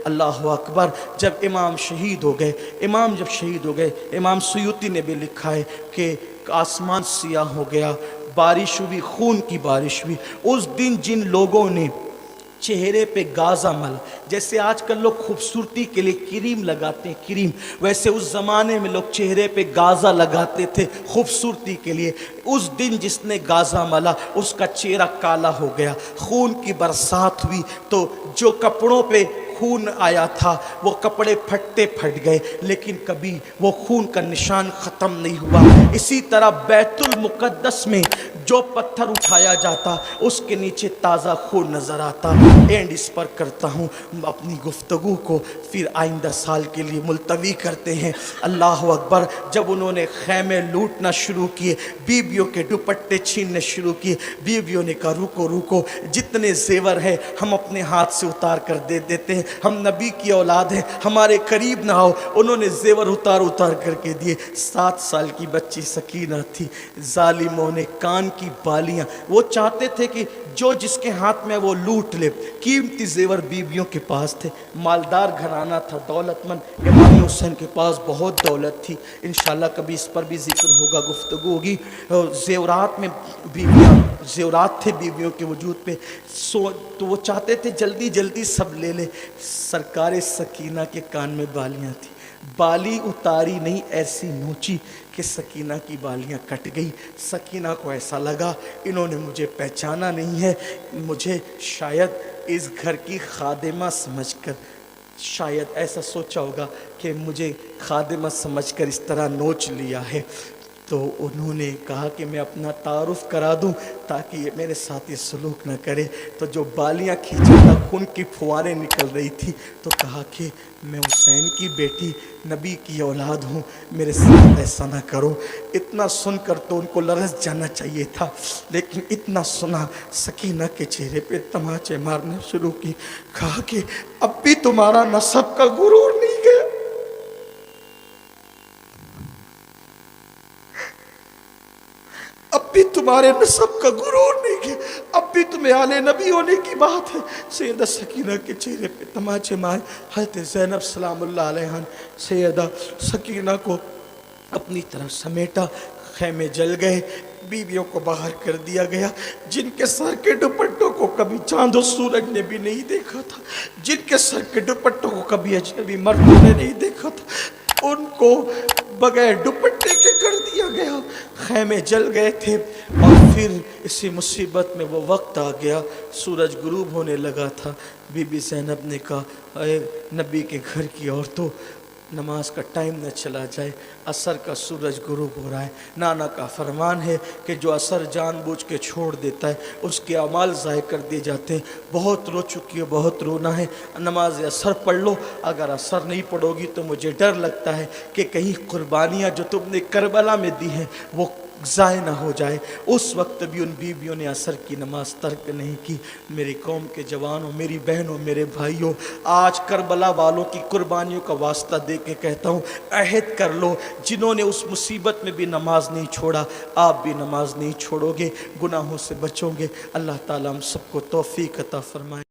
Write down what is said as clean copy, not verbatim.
اللہ اکبر. جب امام شہید ہو گئے، امام سیوطی نے بھی لکھا ہے کہ آسمان سیاہ ہو گیا، بارش ہوئی، خون کی بارش ہوئی. اس دن جن لوگوں نے چہرے پہ گازا مل، جیسے آج کل لوگ خوبصورتی کے لیے کریم لگاتے ہیں کریم، ویسے اس زمانے میں لوگ چہرے پہ گازا لگاتے تھے خوبصورتی کے لیے. اس دن جس نے گازا ملا اس کا چہرہ کالا ہو گیا. خون کی برسات ہوئی تو جو کپڑوں پہ خون آیا تھا وہ کپڑے پھٹ گئے، لیکن کبھی وہ خون کا نشان ختم نہیں ہوا. اسی طرح بیت المقدس میں جو پتھر اٹھایا جاتا اس کے نیچے تازہ خون نظر آتا. اینڈ اس پر کرتا ہوں اپنی گفتگو کو، پھر آئندہ سال کے لیے ملتوی کرتے ہیں. اللہ اکبر. جب انہوں نے خیمے لوٹنا شروع کیے، بیویوں کے دوپٹے چھیننے شروع کیے، بیویوں نے کہا رکو رکو، جتنے زیور ہے ہم اپنے ہاتھ سے اتار کر دے دیتے ہیں، ہم نبی کی اولاد ہیں، ہمارے قریب نہ آؤ. انہوں نے زیور اتار کر کے دیے. 7 سال کی بچی سکینہ تھی. ظالموں نے کان کی بالیاں، وہ چاہتے تھے کہ جو جس کے ہاتھ میں وہ لوٹ لے. قیمتی زیور بیویوں کے پاس تھے، مالدار گھرانہ تھا، دولت مند. امام حسین کے پاس بہت دولت تھی، انشاءاللہ کبھی اس پر بھی ذکر ہوگا، گفتگو ہوگی. زیورات میں زیورات تھے بیویوں کے وجود پہ، تو وہ چاہتے تھے جلدی جلدی سب لے لے. سرکار سکینہ کے کان میں بالیاں تھی، بالی اتاری نہیں، ایسی نوچی کہ سکینہ کی بالیاں کٹ گئی. سکینہ کو ایسا لگا انہوں نے مجھے پہچانا نہیں ہے، مجھے شاید اس گھر کی خادمہ سمجھ کر، شاید ایسا سوچا ہوگا کہ مجھے خادمہ سمجھ کر اس طرح نوچ لیا ہے. تو انہوں نے کہا کہ میں اپنا تعارف کرا دوں تاکہ یہ میرے ساتھ یہ سلوک نہ کرے. تو جو بالیاں کھینچا تھا خون کی پھواریں نکل رہی تھی، تو کہا کہ میں حسین کی بیٹی نبی کی اولاد ہوں، میرے ساتھ ایسا نہ کرو. اتنا سن کر تو ان کو لرز جانا چاہیے تھا، لیکن اتنا سنا سکینہ کے چہرے پہ تماچے مارنے شروع کی. کہا کہ اب بھی تمہارا نسب کا غرور نہیں گیا، اب بھی تمہارے نسب کا غرور نہیں گیا، اب بھی تمہیں آل نبی ہونے کی بات ہے. سیدہ سکینہ کے چہرے پہ تماچے مارے. حضرت زینب سلام اللہ علیہ نے سیدہ سکینہ کو اپنی طرف سمیٹا. خیمے جل گئے، بیویوں کو باہر کر دیا گیا. جن کے سر کے دوپٹوں کو کبھی چاند و سورج نے بھی نہیں دیکھا تھا، جن کے سر کے دوپٹوں کو کبھی اجنبی مردوں نے نہیں دیکھا تھا، ان کو بغیر دوپٹے کے کر دیا گیا. خیمے جل گئے تھے. اور پھر اسی مصیبت میں وہ وقت آ گیا، سورج غروب ہونے لگا تھا. بی بی زینب نے کہا اے نبی کے گھر کی عورتوں، نماز کا ٹائم نہ چلا جائے، عصر کا سورج غروب ہو رہا ہے. نانا کا فرمان ہے کہ جو عصر جان بوجھ کے چھوڑ دیتا ہے اس کے اعمال ضائع کر دیے جاتے ہیں. بہت رو چکی ہو، بہت رونا ہے، نماز عصر پڑھ لو. اگر عصر نہیں پڑھو گی تو مجھے ڈر لگتا ہے کہ کہیں قربانیاں جو تم نے کربلا میں دی ہیں وہ ضائع نہ ہو جائے. اس وقت بھی ان بیویوں نے عصر کی نماز ترک نہیں کی. میری قوم کے جوانوں، میری بہنوں، میرے بھائیوں، آج کربلا والوں کی قربانیوں کا واسطہ دے کے کہتا ہوں، عہد کر لو جنہوں نے اس مصیبت میں بھی نماز نہیں چھوڑا، آپ بھی نماز نہیں چھوڑو گے، گناہوں سے بچو گے. اللہ تعالیٰ ہم سب کو توفیق عطا فرمائے.